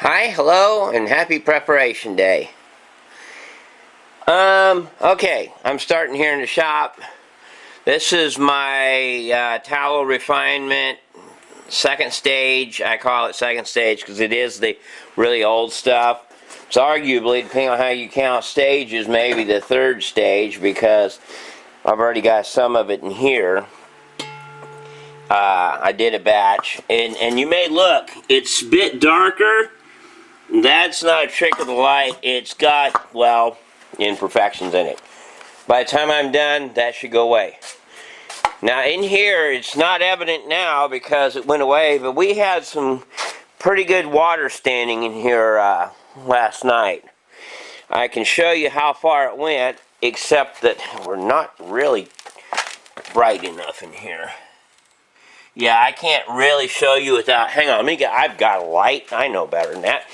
Hi, hello, and happy preparation day. Okay, I'm starting here in the shop. This is my tallow refinement second stage. I call it second stage because it is the really old stuff. It's arguably, depending on how you count stages, maybe the third stage because I've already got some of it in here. I did a batch, and you may look, it's a bit darker. That's not a trick of the light. It's got, well, imperfections in it. By the time I'm done, that should go away. Now in here, it's not evident now because it went away, but we had some pretty good water standing in here last night. I can show you how far it went, except that we're not really bright enough in here. Yeah, I can't really show you without, hang on, I've got a light. I know better than that.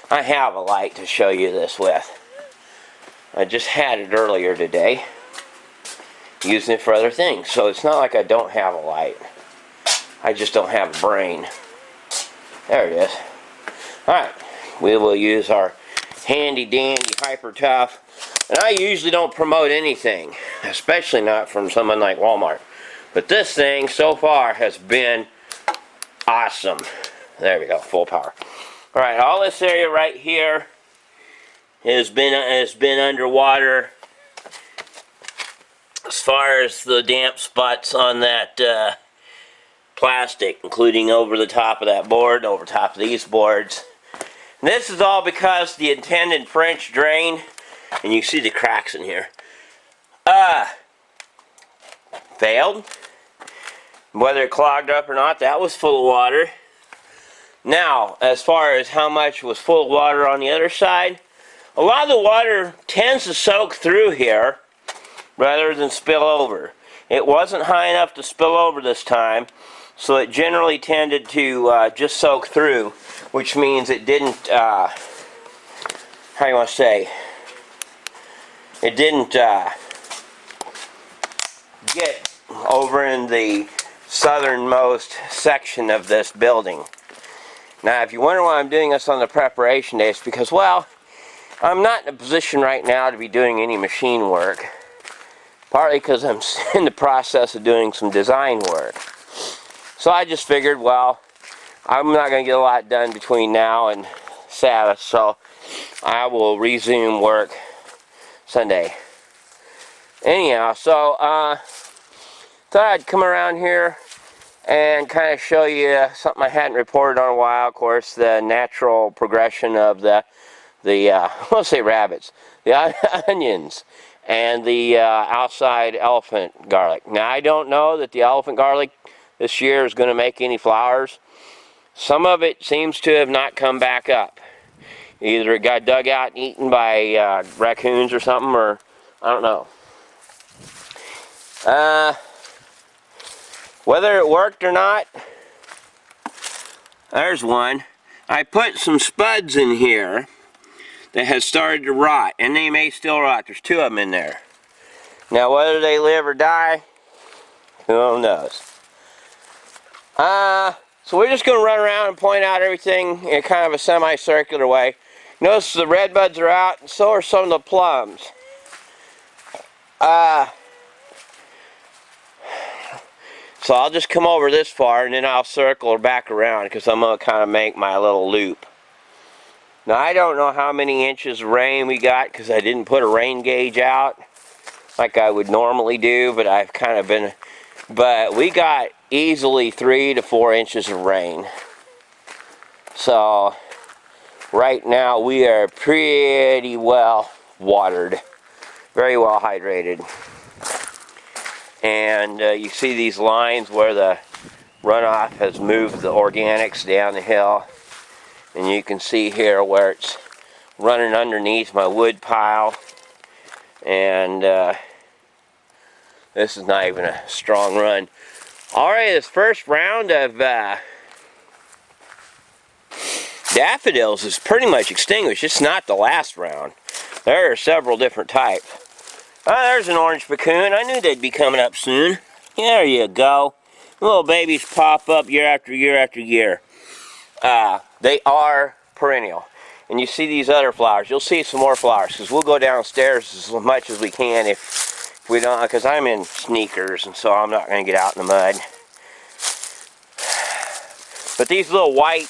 I have a light to show you this with. I just had it earlier today, using it for other things. So it's not like I don't have a light. I just don't have a brain. There it is. Alright, we will use our handy dandy Hyper Tough. And I usually don't promote anything, especially not from someone like Walmart. But this thing so far has been awesome. There we go, full power. Alright, all this area right here has been underwater as far as the damp spots on that plastic, including over the top of that board, over top of these boards. And this is all because the intended French drain, and you see the cracks in here, failed. Whether it clogged up or not, that was full of water. Now, as far as how much was full of water on the other side, a lot of the water tends to soak through here rather than spill over. It wasn't high enough to spill over this time, so it generally tended to just soak through, which means it didn't, how do you want to say, it didn't get over in the southernmost section of this building. Now, if you wonder why I'm doing this on the preparation day, it's because, well, I'm not in a position right now to be doing any machine work. Partly because I'm in the process of doing some design work. So I just figured, well, I'm not going to get a lot done between now and Sabbath, so I will resume work Sunday. Anyhow, so thought I'd come around here and kind of show you something I hadn't reported on a while. Of course, the natural progression of the let's say rabbits, the onions, and the outside elephant garlic. Now, I don't know that the elephant garlic this year is going to make any flowers. Some of it seems to have not come back up. Either it got dug out and eaten by raccoons or something, or I don't know. Whether it worked or not, there's one. I put some spuds in here that has started to rot, and they may still rot. There's two of them in there. Now, whether they live or die, who knows? So we're just going to run around and point out everything in kind of a semicircular way. Notice the red buds are out, and so are some of the plums. So I'll just come over this far, and then I'll circle back around because I'm going to kind of make my little loop. Now, I don't know how many inches of rain we got because I didn't put a rain gauge out like I would normally do, but I've kind of been, but we got easily 3 to 4 inches of rain. So right now we are pretty well watered, very well hydrated. And you see these lines where the runoff has moved the organics down the hill. And you can see here where it's running underneath my wood pile. And this is not even a strong run. Alright, this first round of daffodils is pretty much extinguished. It's not the last round. There are several different types. Oh, there's an orange cocoon. I knew they'd be coming up soon. There you go. Little babies pop up year after year after year. they are perennial. And you see these other flowers. You'll see some more flowers because we'll go downstairs as much as we can if we don't, because I'm in sneakers and so I'm not going to get out in the mud. But these little white,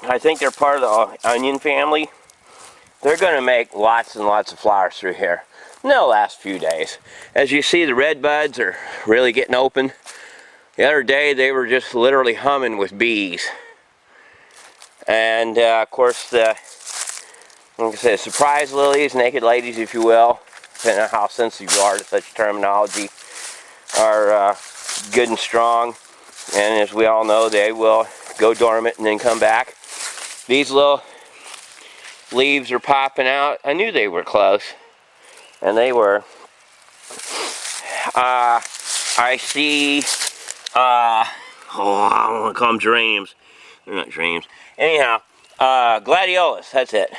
I think they're part of the onion family. They're going to make lots and lots of flowers through here. And they'll last a few days. As you see, the red buds are really getting open. The other day they were just literally humming with bees. And of course the, like I said, surprise lilies, naked ladies if you will, depending on how sensitive you are to such terminology, are good and strong. And as we all know, they will go dormant and then come back. These little leaves are popping out. I knew they were close. And they were. I see, I want to call them geraniums. They're not geraniums. Anyhow, gladiolus, that's it.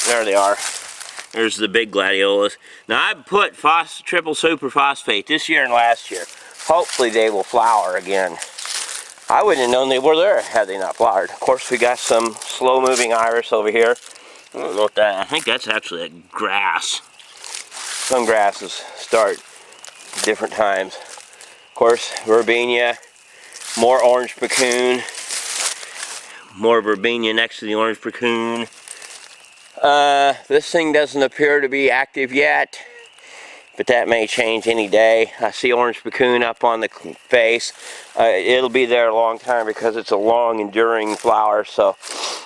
There they are. There's the big gladiolus. Now I put triple superphosphate this year and last year. Hopefully they will flower again. I wouldn't have known they were there had they not flowered. Of course we got some slow moving iris over here. I don't know what that, I think that's actually a grass. Some grasses start different times. Of course, verbena, more orange puccoon, more verbena next to the orange puccoon. This thing doesn't appear to be active yet, but that may change any day. I see orange puccoon up on the face. It'll be there a long time because it's a long enduring flower, so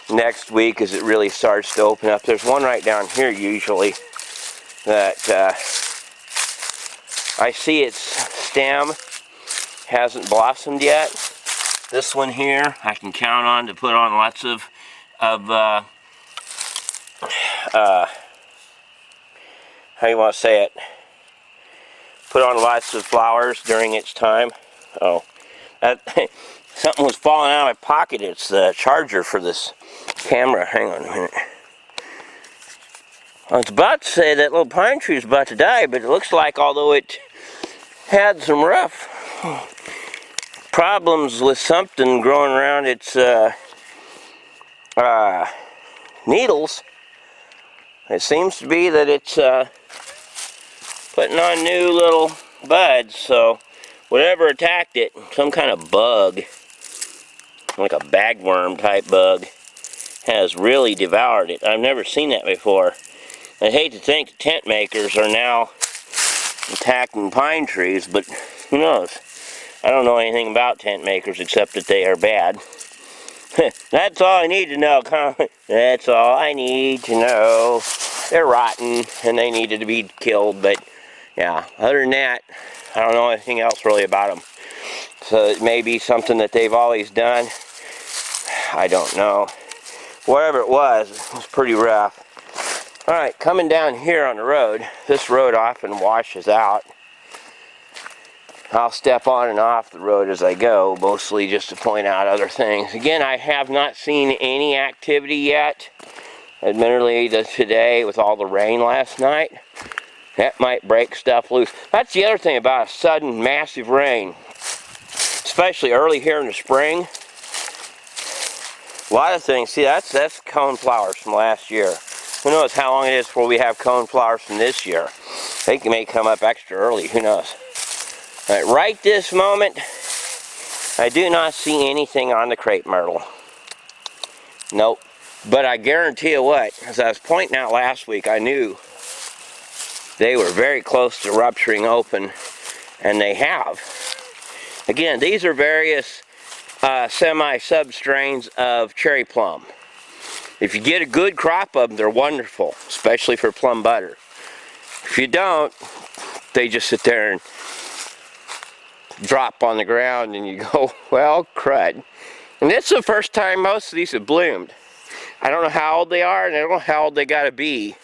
next week as it really starts to open up. There's one right down here usually that I see its stem hasn't blossomed yet. This one here I can count on to put on lots of how you want to say it, put on lots of flowers during its time. Oh, something was falling out of my pocket. It's the charger for this camera. Hang on a minute. I was about to say that little pine tree is about to die, but it looks like, although it had some rough problems with something growing around its needles, it seems to be that it's putting on new little buds. So whatever attacked it, some kind of bug, like a bagworm type bug, has really devoured it. I've never seen that before. I hate to think tent makers are now attacking pine trees, but who knows? I don't know anything about tent makers except that they are bad. That's all I need to know. That's all I need to know. They're rotten and they needed to be killed, but yeah, other than that, I don't know anything else really about them. So it may be something that they've always done. I don't know. Whatever it was pretty rough. Alright, coming down here on the road, this road often washes out. I'll step on and off the road as I go, mostly just to point out other things. Again, I have not seen any activity yet. Admittedly, today, with all the rain last night, that might break stuff loose. That's the other thing about a sudden massive rain, especially early here in the spring. A lot of things, see, that's cone flowers from last year. Who knows how long it is before we have cone flowers from this year. They may come up extra early, who knows. Right this moment, I do not see anything on the crepe myrtle. Nope. But I guarantee you what, as I was pointing out last week, I knew they were very close to rupturing open, and they have. Again, these are various semi-substrains of cherry plum. If you get a good crop of them, they're wonderful, especially for plum butter. If you don't, they just sit there and drop on the ground and you go, well, crud. And this is the first time most of these have bloomed. I don't know how old they are and I don't know how old they gotta be,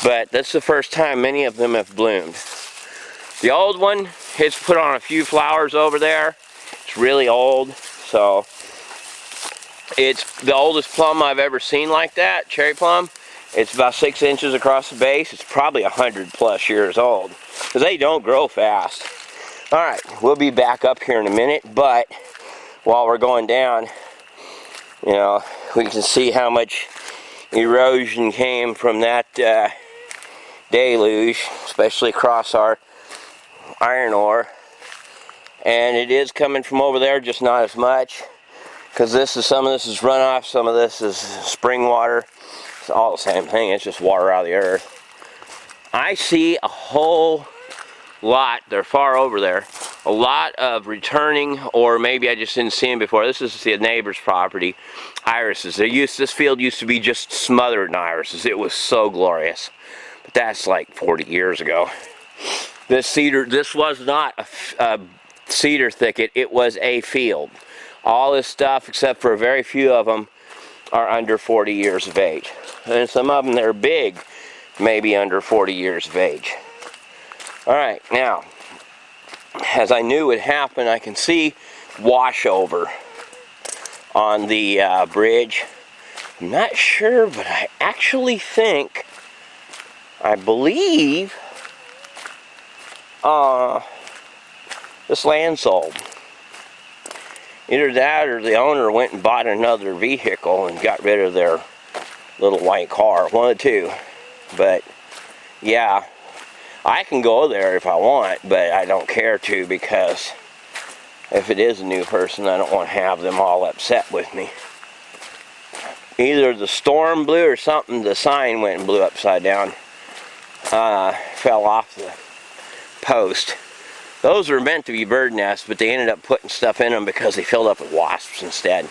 but that's the first time many of them have bloomed. The old one has put on a few flowers over there. It's really old, so it's the oldest plum I've ever seen like that, cherry plum. It's about 6 inches across the base. It's probably 100+ years old, because they don't grow fast. Alright, we'll be back up here in a minute, but while we're going down, You know, we can see how much erosion came from that deluge, especially across our iron ore. And it is coming from over there, just not as much, because some of this is runoff, some of this is spring water. It's all the same thing, it's just water out of the earth. I see a whole lot, they're far over there, a lot of returning, or maybe I just didn't see them before. This is the neighbor's property, irises. This field used to be just smothered in irises. It was so glorious. But that's like 40 years ago. This was not a cedar thicket, it was a field. All this stuff, except for a very few of them, are under 40 years of age. And some of them that are big, maybe under 40 years of age. Alright, now, as I knew would happen, I can see washover on the bridge. I'm not sure, but I actually think, I believe, this land sold. Either that or the owner went and bought another vehicle and got rid of their little white car. One of the two. But, yeah, I can go there if I want, but I don't care to, because if it is a new person, I don't want to have them all upset with me. Either the storm blew or something, the sign went and blew upside down. Fell off the post. Those were meant to be bird nests, but they ended up putting stuff in them because they filled up with wasps instead.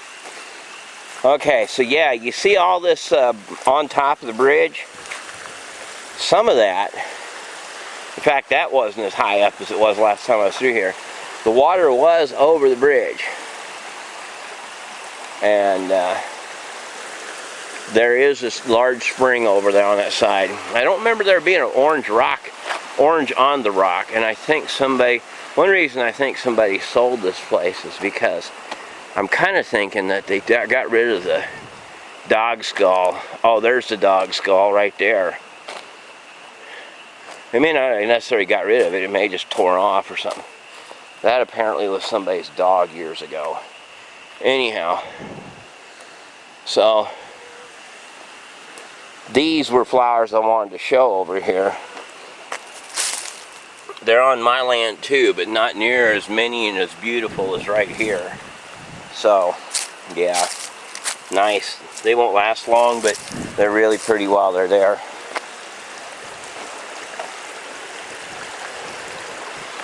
Okay, so yeah, you see all this on top of the bridge? Some of that, in fact, that wasn't as high up as it was last time I was through here. The water was over the bridge. And there is this large spring over there on that side. I don't remember there being an orange on the rock, and I think one reason I think somebody sold this place is because I'm kind of thinking that they got rid of the dog skull. Oh, there's the dog skull right there. They may not necessarily got rid of it, it may just tore off or something. That apparently was somebody's dog years ago. Anyhow, so these were flowers I wanted to show over here. They're on my land too, but not near as many and as beautiful as right here. So, yeah, nice. They won't last long, but they're really pretty while they're there.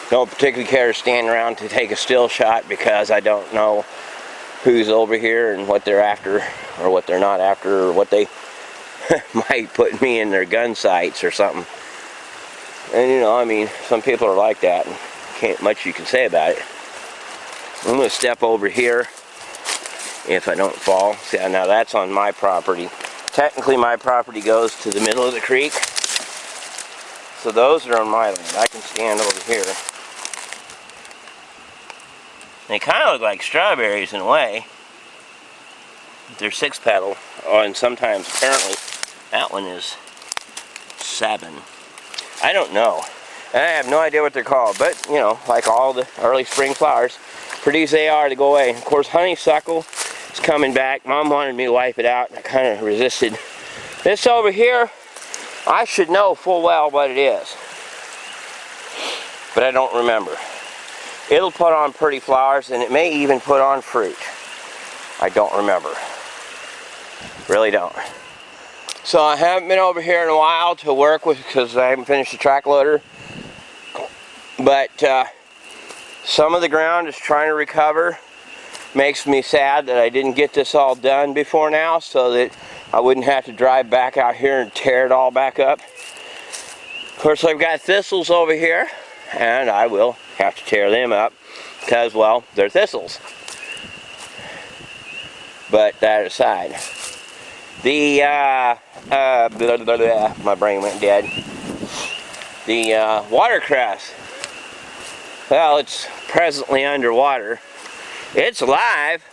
Don't particularly care to stand around to take a still shot because I don't know who's over here and what they're after or what they're not after, or what they might put me in their gun sights or something. And you know, I mean, some people are like that and can't much you can say about it. I'm going to step over here if I don't fall. See, now that's on my property. Technically my property goes to the middle of the creek. So those are on my land. I can stand over here. They kind of look like strawberries in a way. They're 6-petal. Oh, and sometimes, apparently, that one is 7. I don't know. I have no idea what they're called, but, you know, like all the early spring flowers, pretty as they are, to go away. Of course, honeysuckle is coming back. Mom wanted me to wipe it out, and I kind of resisted. This over here, I should know full well what it is, but I don't remember. It'll put on pretty flowers, and it may even put on fruit. I don't remember. Really don't. So I haven't been over here in a while to work with because I haven't finished the track loader. But some of the ground is trying to recover. Makes me sad that I didn't get this all done before now so that I wouldn't have to drive back out here and tear it all back up. Of course, I've got thistles over here, and I will have to tear them up because, well, they're thistles. But that aside, the my brain went dead. The watercress, well, it's presently underwater. It's alive.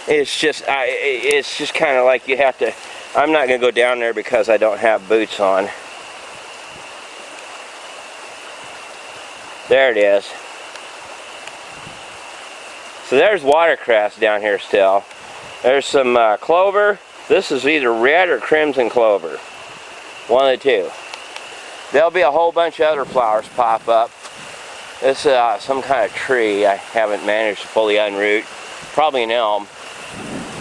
It's just kind of like you have to. I'm not going to go down there because I don't have boots on. There it is. So there's watercress down here still. There's some clover. This is either red or crimson clover. One of the two. There'll be a whole bunch of other flowers pop up. This is some kind of tree I haven't managed to fully unroot. Probably an elm.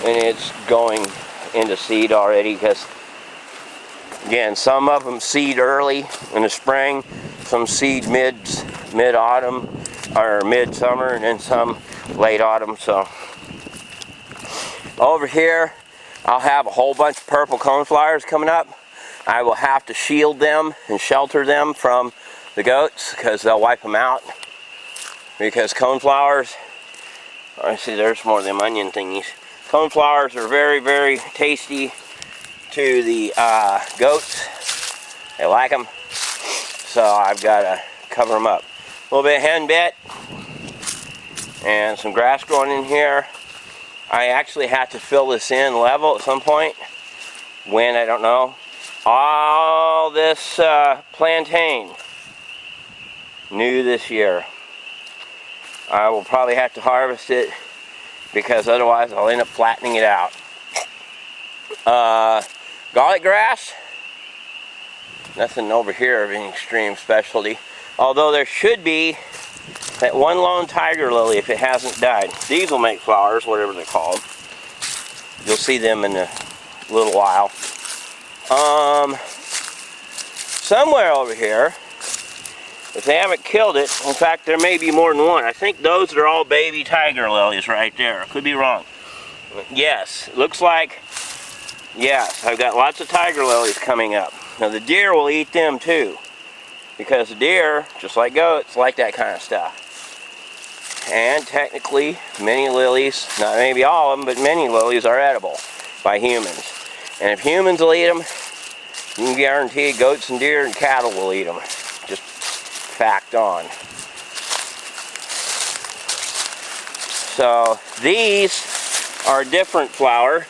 And it's going into seed already because, again, some of them seed early in the spring, some seed mid-autumn or mid-summer, and then some late autumn. So over here, I'll have a whole bunch of purple coneflowers coming up. I will have to shield them and shelter them from the goats because they'll wipe them out. Because coneflowers, I see there's more of them onion thingies. Coneflowers are very, very tasty to the goats. They like them. So I've got to cover them up. A little bit of henbit and some grass growing in here. I actually have to fill this in level at some point. When, I don't know. All this plantain, new this year. I will probably have to harvest it because otherwise I'll end up flattening it out. Garlic grass, nothing over here of any extreme specialty. Although there should be that one lone tiger lily if it hasn't died. These will make flowers, whatever they're called. You'll see them in a little while. Somewhere over here, if they haven't killed it, in fact there may be more than one. I think those are all baby tiger lilies right there. Could be wrong. Yes, looks like, yes, I've got lots of tiger lilies coming up. Now the deer will eat them too, because the deer, just like goats, like that kind of stuff. And technically, many lilies, not maybe all of them, but many lilies are edible by humans. And if humans will eat them, you can guarantee goats and deer and cattle will eat them. Just fact on. So these are a different flower.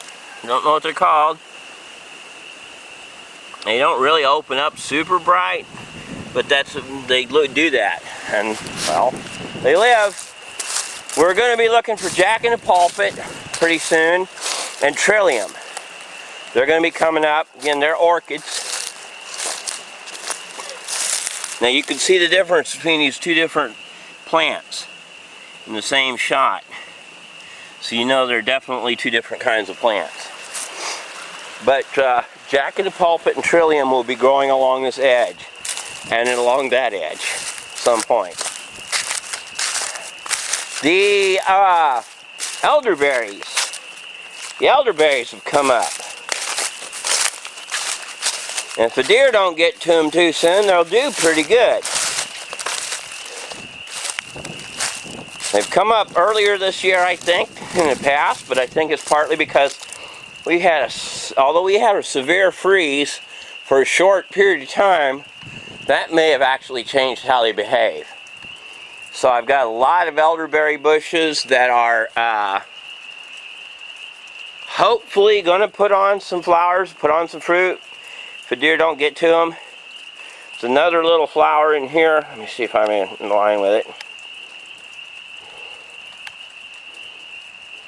Don't know what they're called. They don't really open up super bright, but they do that. And, well, they live. We're going to be looking for Jack in the Pulpit pretty soon, and Trillium. They're going to be coming up. Again, they're orchids. Now you can see the difference between these two different plants in the same shot. So you know they're definitely two different kinds of plants. But Jack in the Pulpit and Trillium will be growing along this edge, and then along that edge at some point. The elderberries. The elderberries have come up. And if the deer don't get to them too soon, they'll do pretty good. They've come up earlier this year, I think, in the past, but I think it's partly because although we had a severe freeze for a short period of time, that may have actually changed how they behave. So I've got a lot of elderberry bushes that are hopefully going to put on some flowers, put on some fruit. If the deer don't get to them. There's another little flower in here. Let me see if I'm in line with it.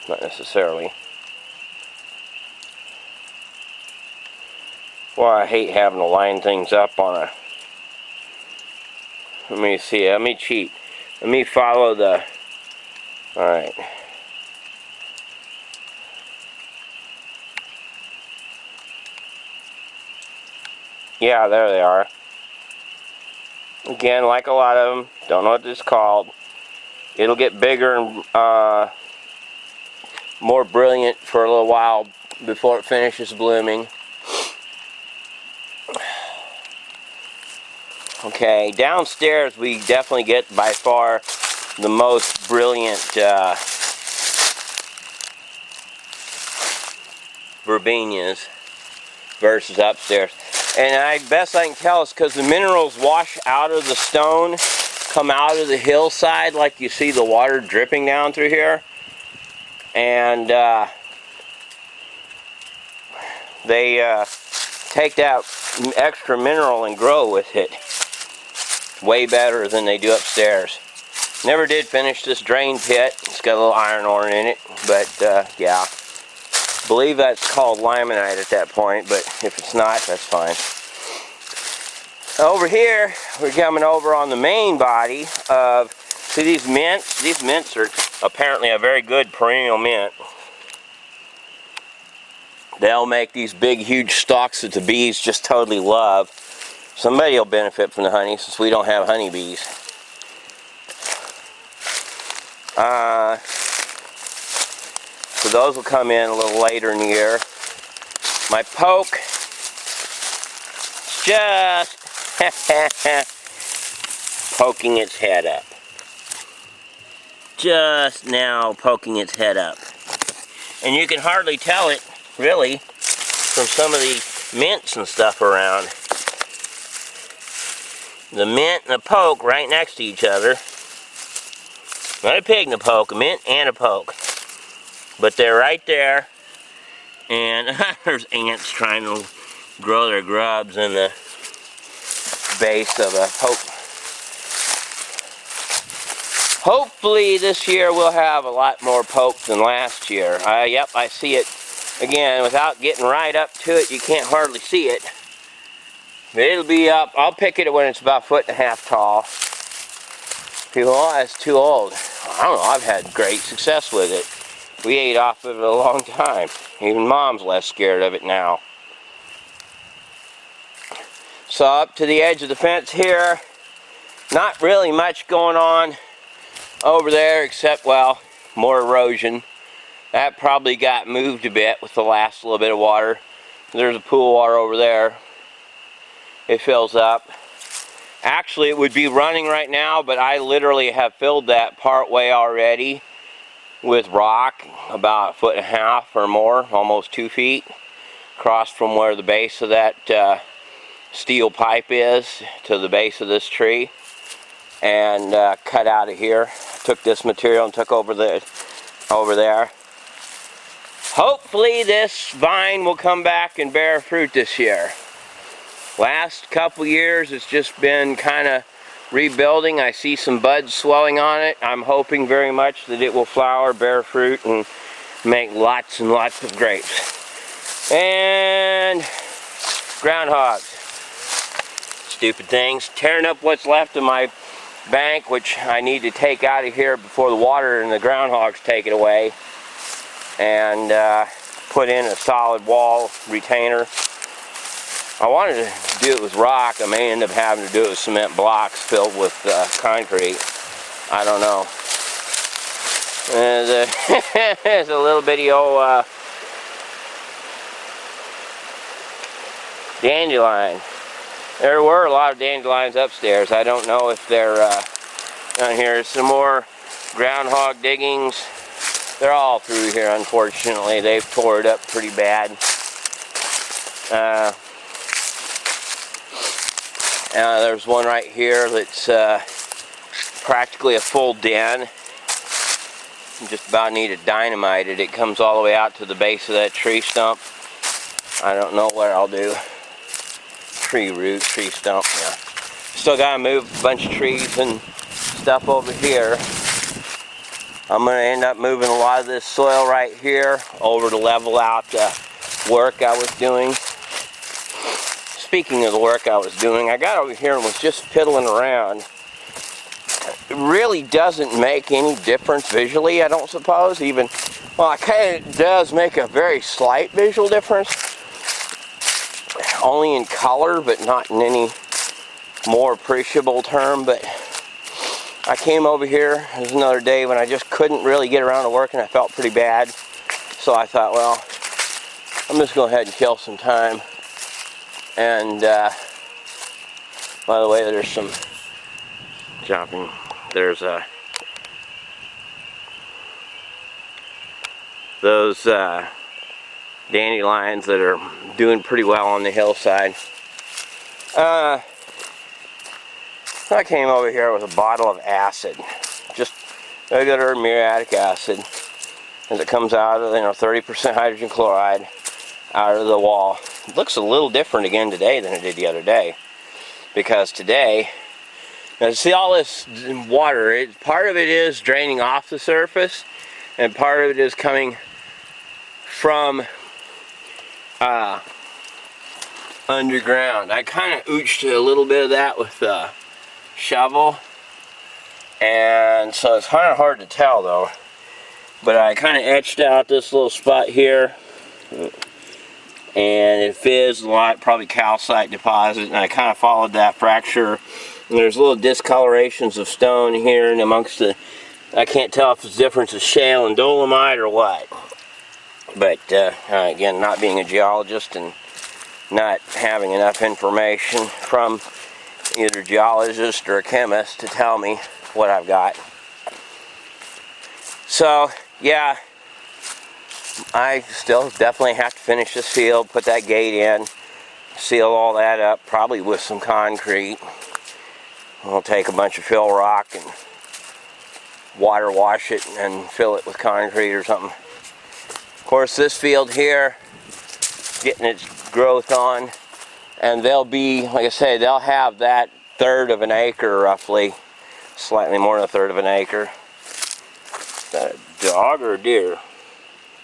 Not necessarily. Well, I hate having to line things up on a... Let me see. Let me cheat. Let me follow the... Alright. Yeah, there they are. Again, like a lot of them, don't know what this is called. It'll get bigger and more brilliant for a little while before it finishes blooming. Okay, downstairs we definitely get by far the most brilliant verbenias versus upstairs. And best I can tell is because the minerals wash out of the stone, come out of the hillside, like you see the water dripping down through here. And they take that extra mineral and grow with it way better than they do upstairs. Never did finish this drain pit. It's got a little iron ore in it, but yeah. believe that's called limonite at that point, but if it's not, that's fine. Over here, we're coming over on the main body of, see these mints? These mints are apparently a very good perennial mint. They'll make these big, huge stalks that the bees just totally love. Somebody will benefit from the honey since we don't have honeybees. So those will come in a little later in the year. My poke, just poking its head up. Just now poking its head up. And you can hardly tell it, really, from some of the mints and stuff around. The mint and the poke right next to each other. Not a pig and a poke, a mint and a poke. But they're right there. And there's ants trying to grow their grubs in the base of a poke. Hopefully this year we'll have a lot more poke than last year. Yep, I see it. Again, without getting right up to it, you can't hardly see it. But it'll be up. I'll pick it when it's about 1.5 feet tall. People, oh, that's too old. I don't know, I've had great success with it. We ate off of it a long time. Even Mom's less scared of it now. So up to the edge of the fence here, not really much going on over there except, well, more erosion. That probably got moved a bit with the last little bit of water. There's a pool of water over there. It fills up. Actually, it would be running right now, but I literally have filled that part way already with rock, about 1.5 feet or more, almost 2 feet, across from where the base of that steel pipe is to the base of this tree, and cut out of here. Took this material and took over there. Hopefully this vine will come back and bear fruit this year. Last couple years it's just been kind of rebuilding. I see some buds swelling on it. I'm hoping very much that it will flower, bear fruit, and make lots and lots of grapes. And groundhogs. Stupid things. Tearing up what's left of my bank, which I need to take out of here before the water and the groundhogs take it away. And put in a solid wall retainer. I wanted to do it with rock. I may end up having to do it with cement blocks filled with concrete. I don't know. There's a little bitty old dandelion. There were a lot of dandelions upstairs. I don't know if they're down here. Some more groundhog diggings. They're all through here, unfortunately. They've tore it up pretty bad. There's one right here that's practically a full den. You just about need to dynamite it. It comes all the way out to the base of that tree stump. I don't know what I'll do. Tree root, tree stump, yeah. Still gotta move a bunch of trees and stuff over here. I'm gonna end up moving a lot of this soil right here over to level out the work I was doing. Speaking of the work I was doing, I got over here and was just piddling around. It really doesn't make any difference visually, I don't suppose. Even, well, it kind of does make a very slight visual difference. Only in color, but not in any more appreciable term. But I came over here, it was another day when I just couldn't really get around to work and I felt pretty bad. So I thought, well, I'm just going to go ahead and kill some time. And by the way, there's some chopping. There's those dandelions that are doing pretty well on the hillside. I came over here with a bottle of acid, just regular muriatic acid, as it comes out of 30% hydrogen chloride out of the wall. It looks a little different again today than it did the other day, because today, now see all this water, part of it is draining off the surface, and part of it is coming from underground. I kind of ooched a little bit of that with the shovel, and so it's kind of hard to tell though. But I kind of etched out this little spot here, and it fizzed a lot, probably calcite deposit, and I kind of followed that fracture. And there's little discolorations of stone here and amongst the, I can't tell if it's difference of shale and dolomite or what. But again, not being a geologist and not having enough information from either a geologist or a chemist to tell me what I've got. So yeah, I still definitely have to finish this field, put that gate in, seal all that up, probably with some concrete. I'll take a bunch of fill rock and water wash it and fill it with concrete or something. Of course, this field here, getting its growth on, and they'll be, like I say, they'll have that 1/3 of an acre roughly, slightly more than 1/3 of an acre. Is that a dog or a deer?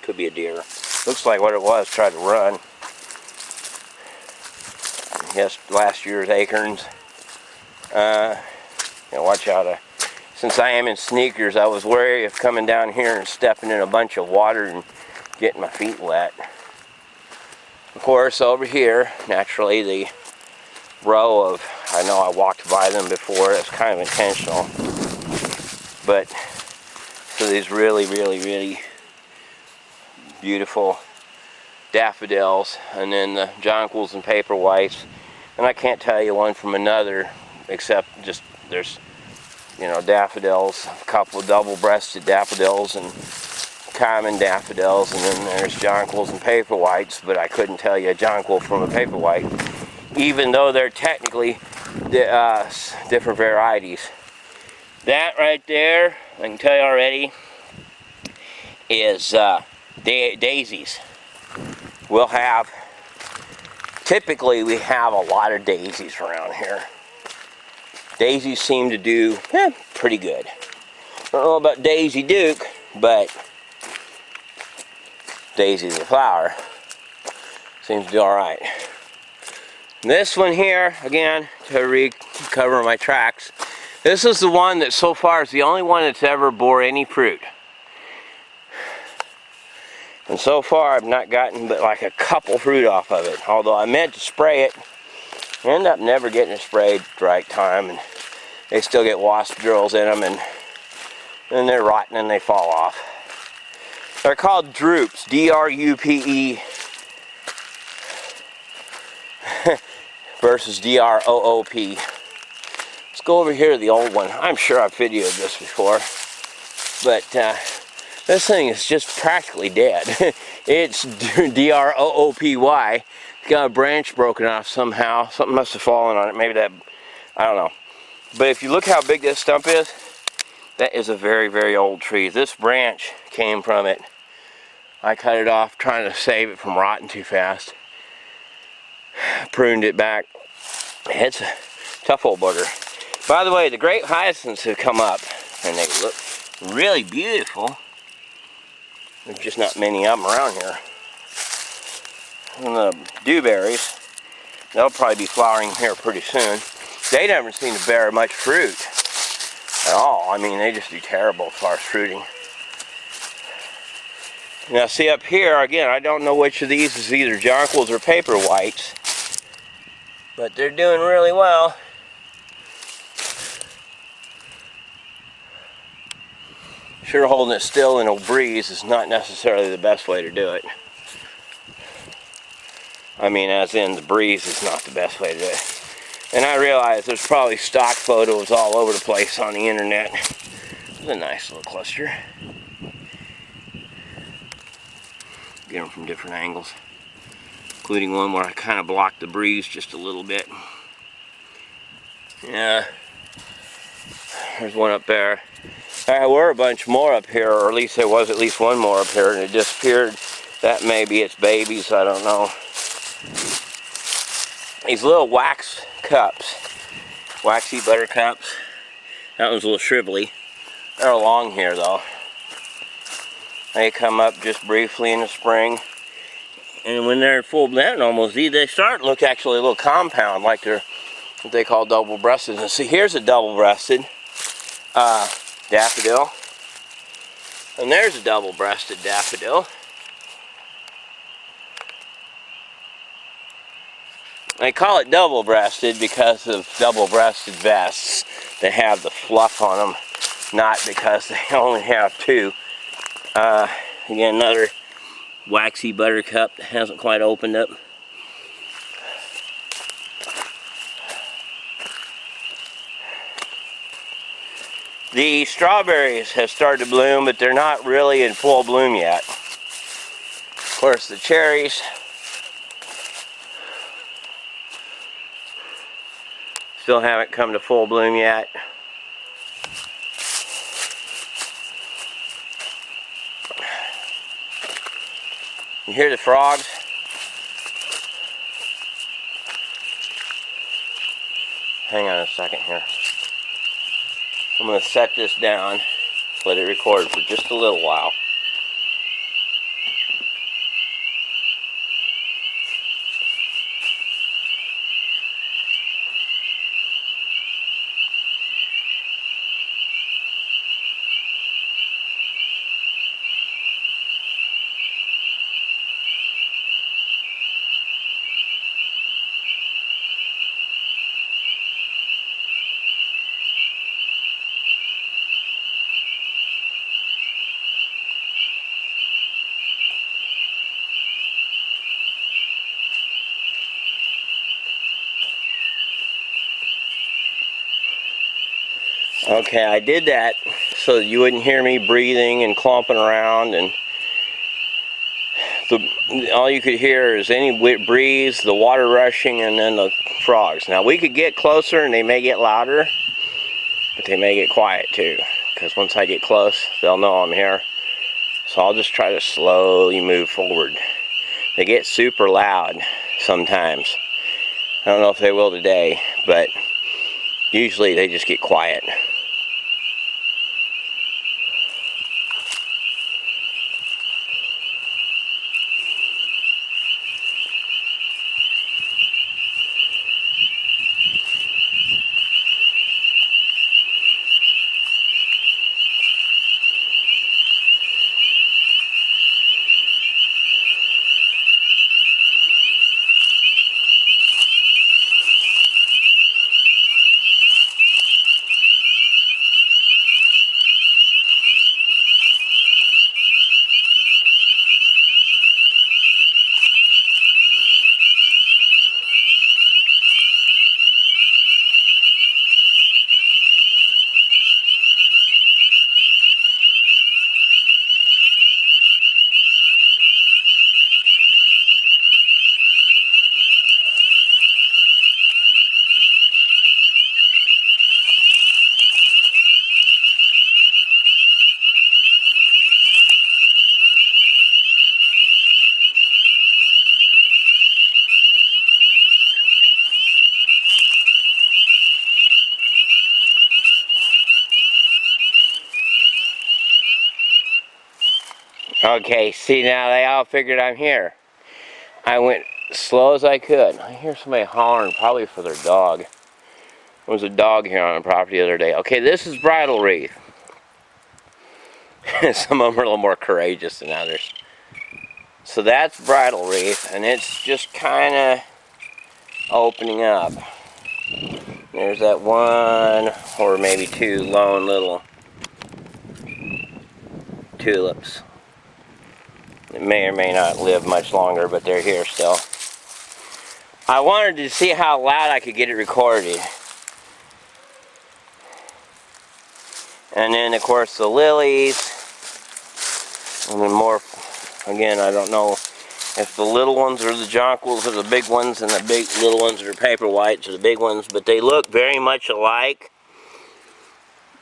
Could be a deer. Looks like what it was, tried to run. Yes, last year's acorns. Watch out. Since I am in sneakers, I was wary of coming down here and stepping in a bunch of water and getting my feet wet. Of course, over here, naturally, the row of, I know I walked by them before, it's kind of intentional. But, so these really, really, really beautiful daffodils, and then the jonquils and paperwhites. And I can't tell you one from another, except just there's, daffodils, a couple of double-breasted daffodils and common daffodils, and then there's jonquils and paperwhites, but I couldn't tell you a jonquil from a paperwhite, even though they're technically different varieties. That right there, I can tell you already, is daisies. Typically we have a lot of daisies around here. Daisies seem to do pretty good. I don't know about Daisy Duke, but Daisy the flower seems to do alright. This one here, again, to recover my tracks, this is the one that so far is the only one that's ever bore any fruit. And so far I've not gotten but like a couple fruit off of it. Although I meant to spray it, I end up never getting it sprayed at the right time, and they still get wasp drills in them, and then they're rotten and they fall off. They're called drupes, D-R-U-P-E versus D-R-O-O-P. Let's go over here to the old one. I'm sure I've videoed this before, but this thing is just practically dead. It's D-R-O-O-P-Y. It's got a branch broken off somehow. Something must have fallen on it. Maybe that, I don't know. But if you look how big this stump is, that is a very, very old tree. This branch came from it. I cut it off trying to save it from rotting too fast. Pruned it back. It's a tough old bugger. By the way, the great hyacinths have come up, and they look really beautiful. There's just not many of them around here. And the dewberries, they'll probably be flowering here pretty soon. They never seem to bear much fruit at all. I mean, they just do terrible as far as fruiting. Now see up here, again, I don't know which of these is either jonquils or paperwhites, but they're doing really well. Sure, holding it still in a breeze is not necessarily the best way to do it. I mean, as in the breeze is not the best way to do it. And I realize there's probably stock photos all over the place on the internet. It's a nice little cluster. Get them from different angles, including one where I kind of blocked the breeze just a little bit. Yeah, there's one up there. There were a bunch more up here, or at least there was at least one more up here, and it disappeared. That may be its babies, I don't know. These little wax cups, waxy buttercups. That one's a little shrivelly. They're along here though. They come up just briefly in the spring. And when they're in full bloom, almost they start to look actually a little compound, like they're what they call double-breasted. And see, here's a double-breasted daffodil. And there's a double-breasted daffodil. They call it double-breasted because of double-breasted vests. They have the fluff on them, not because they only have two. Again, another waxy buttercup that hasn't quite opened up. The strawberries have started to bloom, but they're not really in full bloom yet. Of course, the cherries still haven't come to full bloom yet. You hear the frogs? Hang on a second here. I'm going to set this down, let it record for just a little while. Okay, I did that so that you wouldn't hear me breathing and clomping around, and all you could hear is any breeze, the water rushing, and then the frogs. Now we could get closer and they may get louder, but they may get quiet too, because once I get close, they'll know I'm here. So I'll just try to slowly move forward. They get super loud sometimes. I don't know if they will today, but usually they just get quiet. Okay, see, now they all figured I'm here. I went slow as I could. I hear somebody hollering, probably for their dog. There was a dog here on the property the other day. Okay, this is bridal wreath. Some of them are a little more courageous than others. So that's bridal wreath, and it's just kind of opening up. There's that one, or maybe two lone little tulips. They may or may not live much longer, but they're here still. I wanted to see how loud I could get it recorded. And then, of course, the lilies. And then more, again, I don't know if the little ones are the jonquils or the big ones, and the big little ones are paper whites or the big ones, but they look very much alike,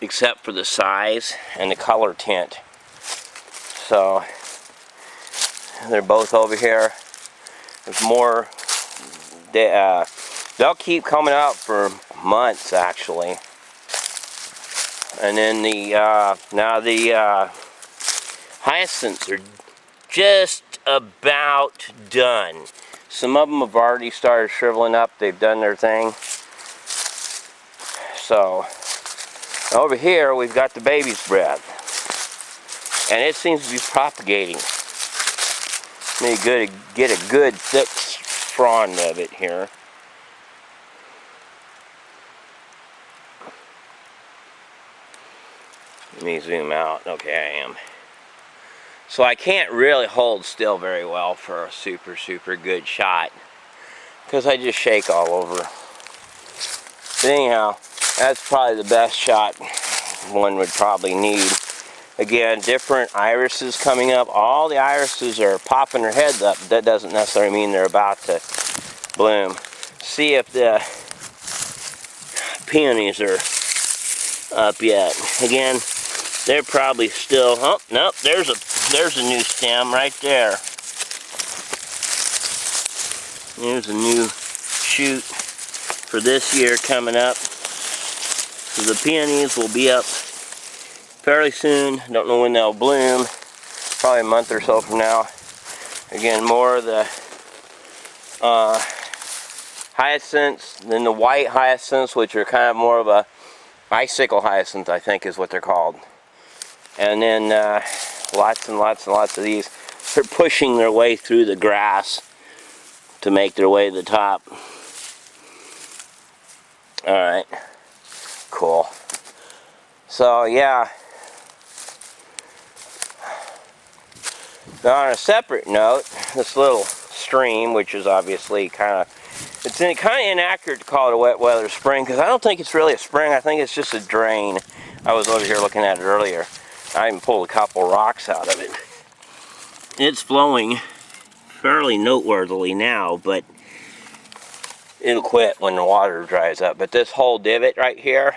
except for the size and the color tint. So they're both over here. There's more. They'll keep coming out for months, actually. And then the now the Hyacinths are just about done. Some of them have already started shriveling up. They've done their thing. So, over here we've got the baby's breath. And it seems to be propagating. Let me get a good thick frond of it here. Let me zoom out. Okay, I am. So I can't really hold still very well for a super good shot, because I just shake all over. But anyhow, that's probably the best shot one would probably need. Again, different irises coming up. All the irises are popping their heads up. That doesn't necessarily mean they're about to bloom. See if the peonies are up yet. Again, they're probably still, oh, nope, there's a new stem right there. There's a new shoot for this year coming up. So the peonies will be up fairly soon. Don't know when they'll bloom. Probably a month or so from now. Again, more of the hyacinths, then the white hyacinths, which are kind of more of a icicle hyacinth, I think is what they're called. And then lots and lots and lots of these. They're pushing their way through the grass to make their way to the top. Alright, cool. So yeah, now on a separate note, this little stream, which is obviously kind of inaccurate to call it a wet weather spring, because I don't think it's really a spring. I think it's just a drain. I was over here looking at it earlier. I even pulled a couple rocks out of it. It's flowing fairly noteworthily now, but it'll quit when the water dries up. But this whole divot right here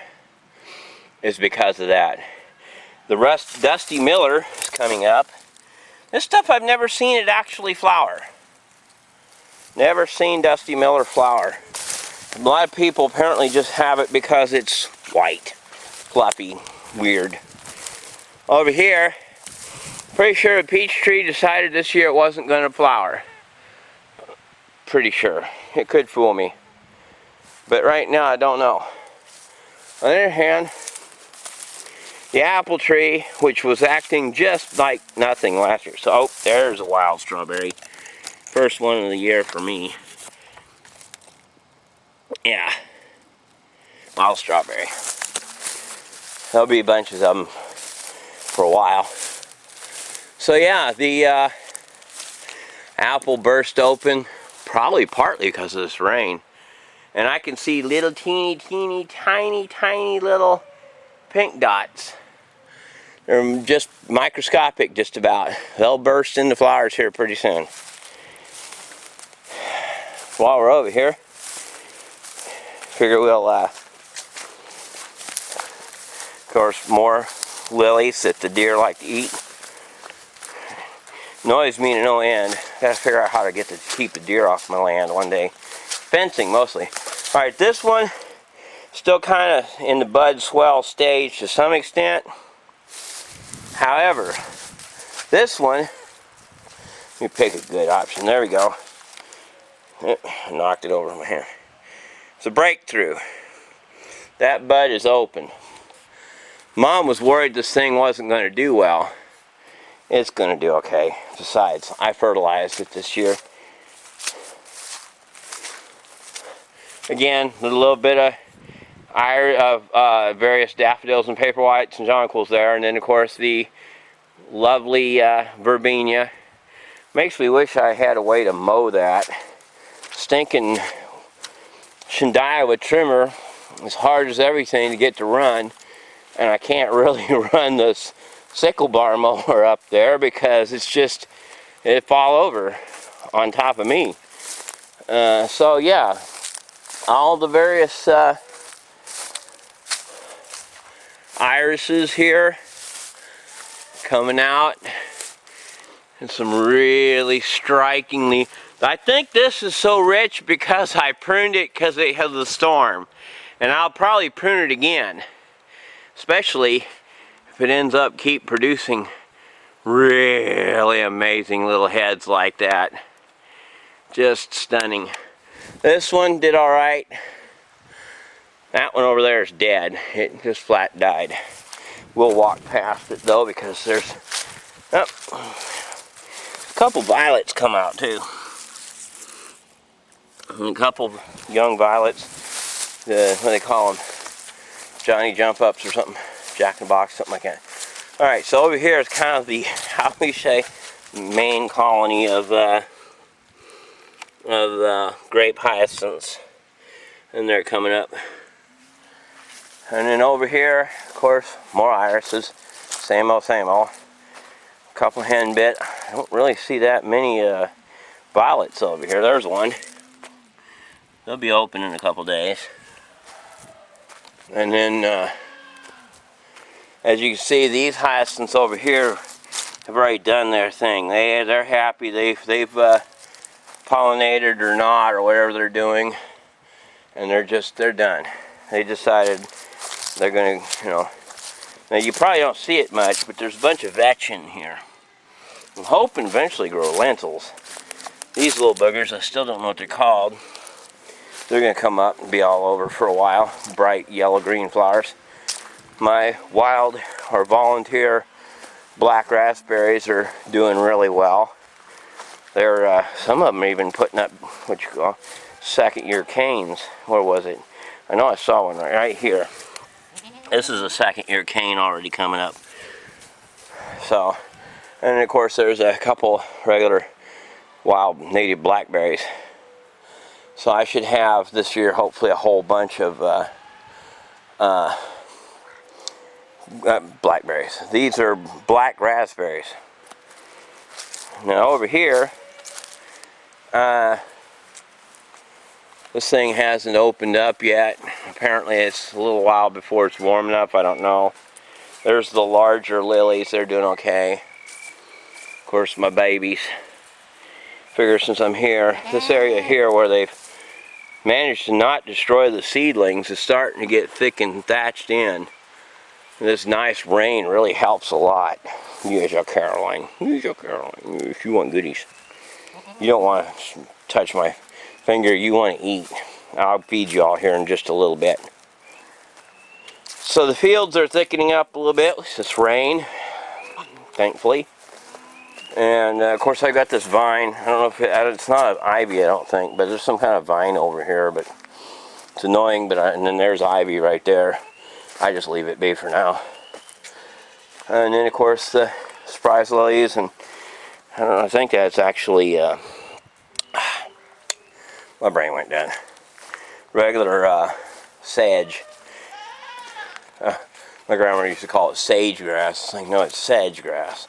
is because of that. The Dusty Miller is coming up. This stuff I've never seen it actually flower. Never seen Dusty Miller flower. A lot of people apparently just have it because it's white, fluffy, weird. Over here, pretty sure the peach tree decided this year it wasn't going to flower. Pretty sure. It could fool me. But right now I don't know. On the other hand, the apple tree, which was acting just like nothing last year. So, oh, there's a wild strawberry. First one of the year for me. Yeah. Wild strawberry. There'll be bunches of them for a while. So yeah, the apple burst open, probably partly because of this rain. And I can see little tiny little pink dots. They're just microscopic just about. They'll burst into flowers here pretty soon. While we're over here, figure we'll of course, more lilies that the deer like to eat. Noise me to no end. Gotta figure out how to keep the deer off my land one day. Fencing mostly. Alright, this one still kind of in the bud swell stage to some extent. However, this one, let me pick a good option. There we go. I knocked it over my hand. It's a breakthrough. That bud is open. Mom was worried this thing wasn't going to do well. It's going to do okay. Besides, I fertilized it this year. Again, a little bit of various daffodils and paper whites and jonquils there, and then of course the lovely verbena. Makes me wish I had a way to mow that. Stinking Shindaiwa trimmer, as hard as everything to get to run, and I can't really run this sickle bar mower up there because it'd fall over on top of me. So yeah, all the various irises here coming out, and some really strikingly, I think this is so rich because I pruned it because it had the storm, and I'll probably prune it again, especially if it ends up keep producing Really amazing little heads like that. Just stunning. This one did alright. That one over there is dead. It just flat died. We'll walk past it though because there's a couple violets come out too. And a couple young violets. What do they call them? Johnny jump ups or something. Jack in the box, something like that. Alright, so over here is kind of the, how we say, main colony of grape hyacinths. And they're coming up. And then over here, of course, more irises. Same old, same old. A couple henbit. I don't really see that many violets over here. There's one. They'll be open in a couple days. And then, as you can see, these hyacinths over here have already done their thing. They're happy. They've pollinated or not, or whatever they're doing, and they're done. They decided they're gonna, now you probably don't see it much, but there's a bunch of vetch in here. I'm hoping eventually grow lentils. These little boogers, I still don't know what they're called. They're gonna come up and be all over for a while. Bright yellow-green flowers. My wild or volunteer black raspberries are doing really well. They're some of them are even putting up what you call second-year canes. Where was it? I know I saw one right here. This is a second-year cane already coming up. So, and of course there's a couple regular wild native blackberries. So I should have this year hopefully a whole bunch of blackberries. These are black raspberries. Now over here, this thing hasn't opened up yet. Apparently it's a little while before it's warm enough. I don't know. There's the larger lilies. They're doing okay. Of course, my babies. Figure since I'm here, this area here where they've managed to not destroy the seedlings is starting to get thick and thatched in. This nice rain really helps a lot. Here's your Caroline. Here's your Caroline. If you want goodies. You don't want to touch my finger. You want to eat. I'll feed you all here in just a little bit. So the fields are thickening up a little bit with this rain, thankfully. And of course I got this vine. I don't know if it's not an ivy, I don't think, but there's some kind of vine over here. But it's annoying. And then there's ivy right there. I just leave it be for now. And then of course the surprise lilies, and I don't know, I think that's actually my brain went dead. Regular sage. My grandma used to call it sage grass. I know it's sedge grass.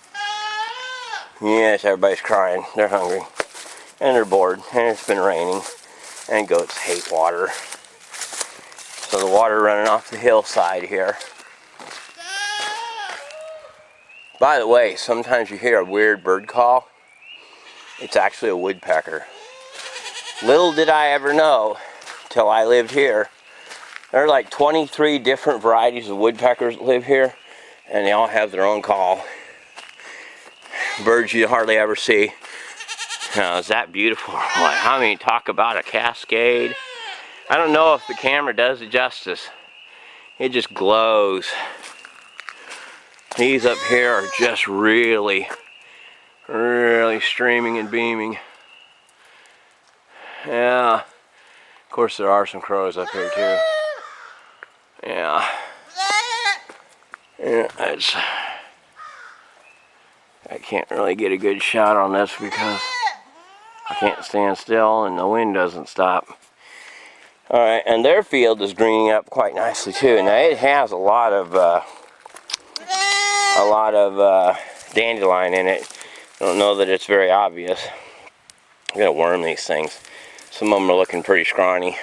Yes, everybody's crying. They're hungry. And they're bored. And it's been raining. And goats hate water. So the water running off the hillside here. By the way, sometimes you hear a weird bird call. It's actually a woodpecker. Little did I ever know, till I lived here, there are like 23 different varieties of woodpeckers that live here, and they all have their own call. Birds you hardly ever see. Now, is that beautiful? Like, I mean, talk about a cascade. I don't know if the camera does it justice. It just glows. These up here are just really streaming and beaming. Yeah. Of course there are some crows up here too. Yeah. Yeah, I can't really get a good shot on this because I can't stand still and the wind doesn't stop. Alright, and their field is greening up quite nicely too. Now it has a lot of dandelion in it. I don't know that it's very obvious. I'm gonna worm these things. Some of them are looking pretty scrawny.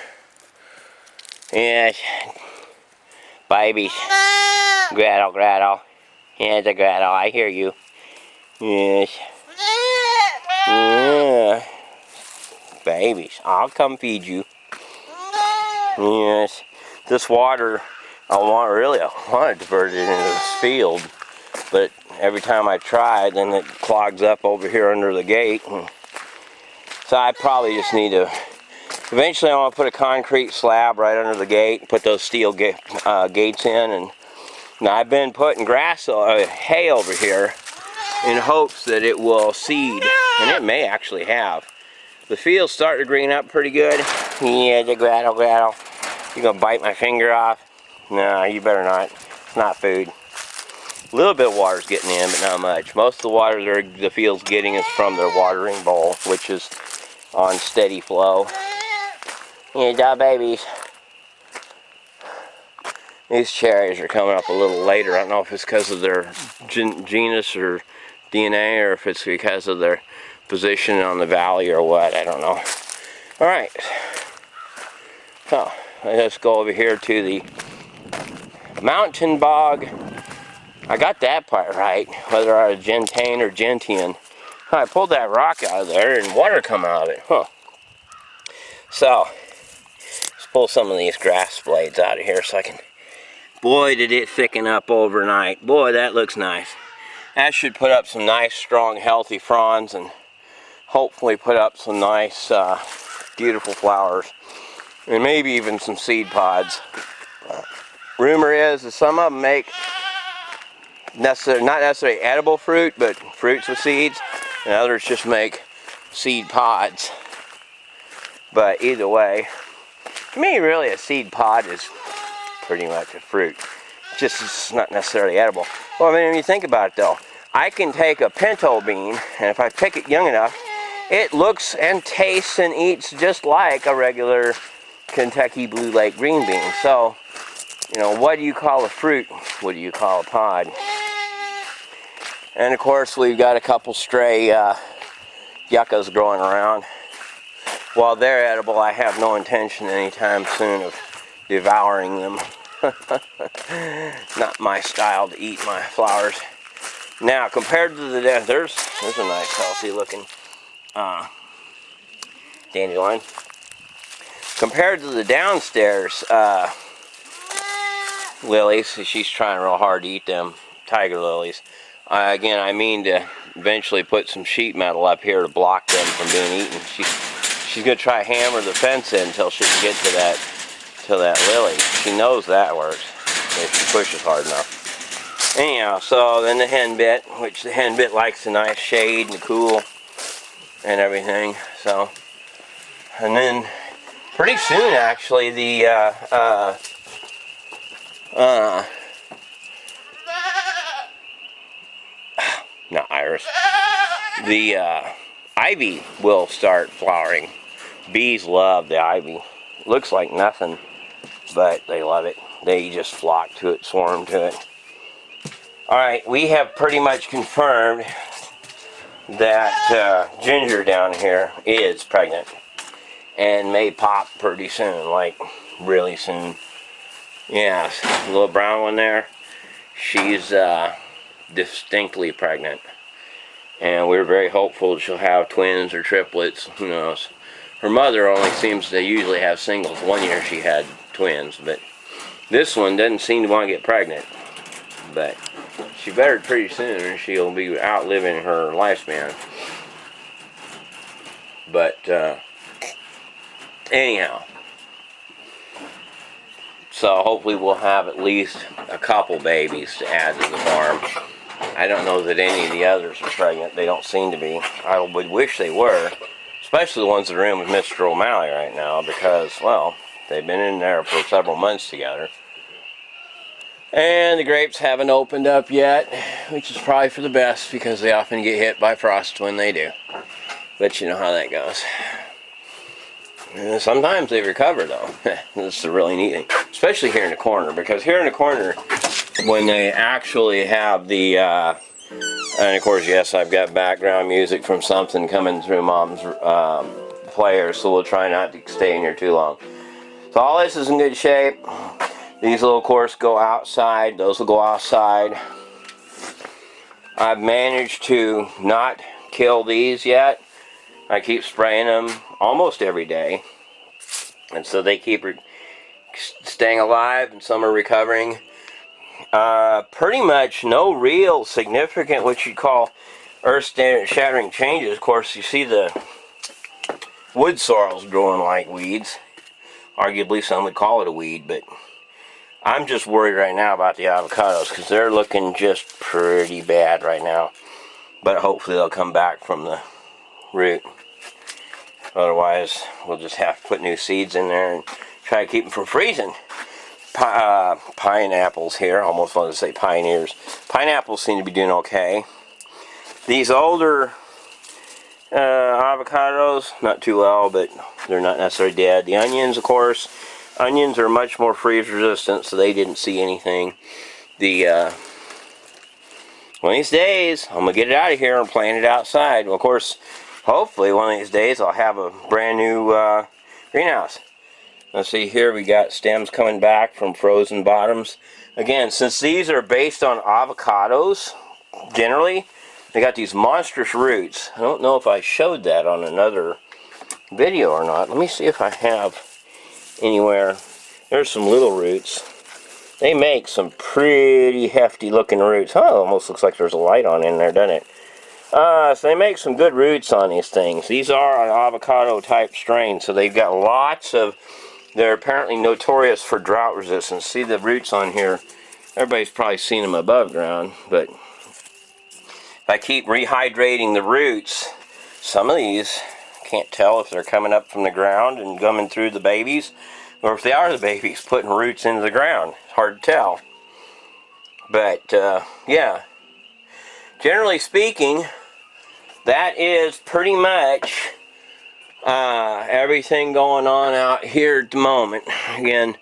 Yes, babies. Gretel, Gretel. Here's a Gretel. I hear you. Yes. Yeah. Babies. I'll come feed you. Yes. This water, I wanted to divert it into this field, but every time I try, then it clogs up over here under the gate. And so I probably just need to, eventually I want to put a concrete slab right under the gate, put those steel gates in. And now I've been putting hay over here in hopes that it will seed, and it may actually have. The field's starting to green up pretty good. Yeah, the graddle. You gonna bite my finger off? No, you better not. It's not food. A little bit of water's getting in, but not much. Most of the water the field's getting is from their watering bowl, which is on steady flow. Yeah, dog babies. These cherries are coming up a little later. I don't know if it's because of their genus or DNA, or if it's because of their position on the valley or what. I don't know. Alright. So, let's go over here to the mountain bog. I got that part right, whether I was gentian or gentian. I pulled that rock out of there and water come out of it. Huh. So, let's pull some of these grass blades out of here so I can... Boy, did it thicken up overnight. Boy, that looks nice. That should put up some nice, strong, healthy fronds and hopefully put up some nice, beautiful flowers. And maybe even some seed pods. Rumor is that some of them make not necessarily edible fruit, but fruits with seeds. And others just make seed pods. But either way, to me, really, a seed pod is pretty much a fruit. Just it's not necessarily edible. Well, I mean, when you think about it, though, I can take a pinto bean, and if I pick it young enough, it looks and tastes and eats just like a regular Kentucky Blue Lake green bean. So, you know, what do you call a fruit? What do you call a pod? And of course, we've got a couple stray yuccas growing around. While they're edible, I have no intention anytime soon of devouring them. Not my style to eat my flowers. Now, compared to the there's a nice, healthy looking dandelion. Compared to the downstairs lilies, she's trying real hard to eat them tiger lilies. Again, I mean to eventually put some sheet metal up here to block them from being eaten. She's gonna try to hammer the fence in until she can get to that lily. She knows that works if she pushes hard enough. Anyhow, so then the hen bit, which the hen bit likes the nice shade and the cool and everything. So, and then pretty soon, actually, the not iris, the ivy will start flowering. Bees love the ivy. Looks like nothing, but they love it. They just flock to it, swarm to it. Alright, we have pretty much confirmed that Ginger down here is pregnant and may pop pretty soon, like really soon. Yeah, the little brown one there, she's distinctly pregnant. And we're very hopeful that she'll have twins or triplets, who knows. Her mother only seems to usually have singles. One year she had twins, but this one doesn't seem to want to get pregnant. But she better pretty soon, or she'll be outliving her lifespan. But anyhow, so hopefully we'll have at least a couple babies to add to the farm. I don't know that any of the others are pregnant. They don't seem to be. I would wish they were, especially the ones that are in with Mr. O'Malley right now, because, well, they've been in there for several months together. And the grapes haven't opened up yet, which is probably for the best, because they often get hit by frost when they do. But you know how that goes. And sometimes they recover, though. That's the really neat thing, especially here in the corner, because here in the corner, when they actually have the, and of course, yes, I've got background music from something coming through Mom's player, so we'll try not to stay in here too long. So all this is in good shape. These will, of course, go outside. Those will go outside. I've managed to not kill these yet. I keep spraying them almost every day. And so they keep staying alive, and some are recovering. Pretty much no real significant, what you'd call earth-shattering changes. Of course, you see the wood sorrels growing like weeds. Arguably, some would call it a weed, but I'm just worried right now about the avocados because they're looking just pretty bad right now. But hopefully they'll come back from the root. Otherwise, we'll just have to put new seeds in there and try to keep them from freezing. Pineapples here. Almost wanted to say pioneers. Pineapples seem to be doing okay. These older avocados, not too well, but they're not necessarily dead. The onions, of course, onions are much more freeze resistant, so they didn't see anything. One of these days, I'm going to get it out of here and plant it outside. Well, of course, hopefully one of these days I'll have a brand new greenhouse. Let's see here, we got stems coming back from frozen bottoms. Again, since these are based on avocados, generally, they got these monstrous roots. I don't know if I showed that on another video or not. Let me see if I have anywhere. There's some little roots. They make some pretty hefty looking roots. Oh, almost looks like there's a light on in there, doesn't it? So they make some good roots on these things. These are an avocado type strain, so they've got lots of, they're apparently notorious for drought resistance. See the roots on here. Everybody's probably seen them above ground, but if I keep rehydrating the roots, some of these, can't tell if they're coming up from the ground and gumming through the babies, or if they are the babies putting roots into the ground. It's hard to tell. But, yeah. Generally speaking, that is pretty much everything going on out here at the moment. Again,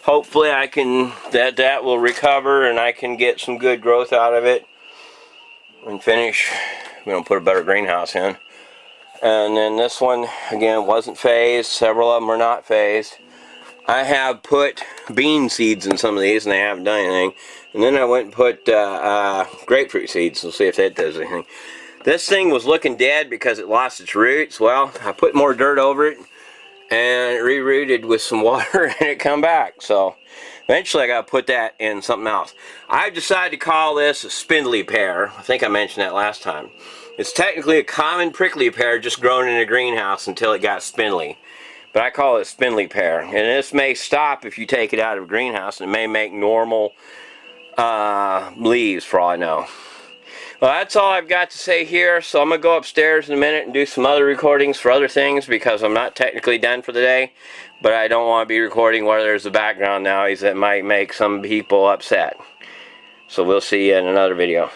hopefully I can, that will recover and I can get some good growth out of it and finish. We're going to put a better greenhouse in. And then this one, again, wasn't phased. Several of them are not phased. I have put bean seeds in some of these and they haven't done anything. And then I went and put grapefruit seeds. We'll see if that does anything. This thing was looking dead because it lost its roots. Well, I put more dirt over it and it re-rooted with some water and it come back. So eventually I got to put that in something else. I've decided to call this a spindly pear. I think I mentioned that last time. It's technically a common prickly pear just grown in a greenhouse until it got spindly. But I call it a spindly pear. And this may stop if you take it out of a greenhouse and it may make normal leaves for all I know. Well, that's all I've got to say here. So I'm going to go upstairs in a minute and do some other recordings for other things because I'm not technically done for the day. But I don't want to be recording where there's a background noise that might make some people upset. So we'll see you in another video.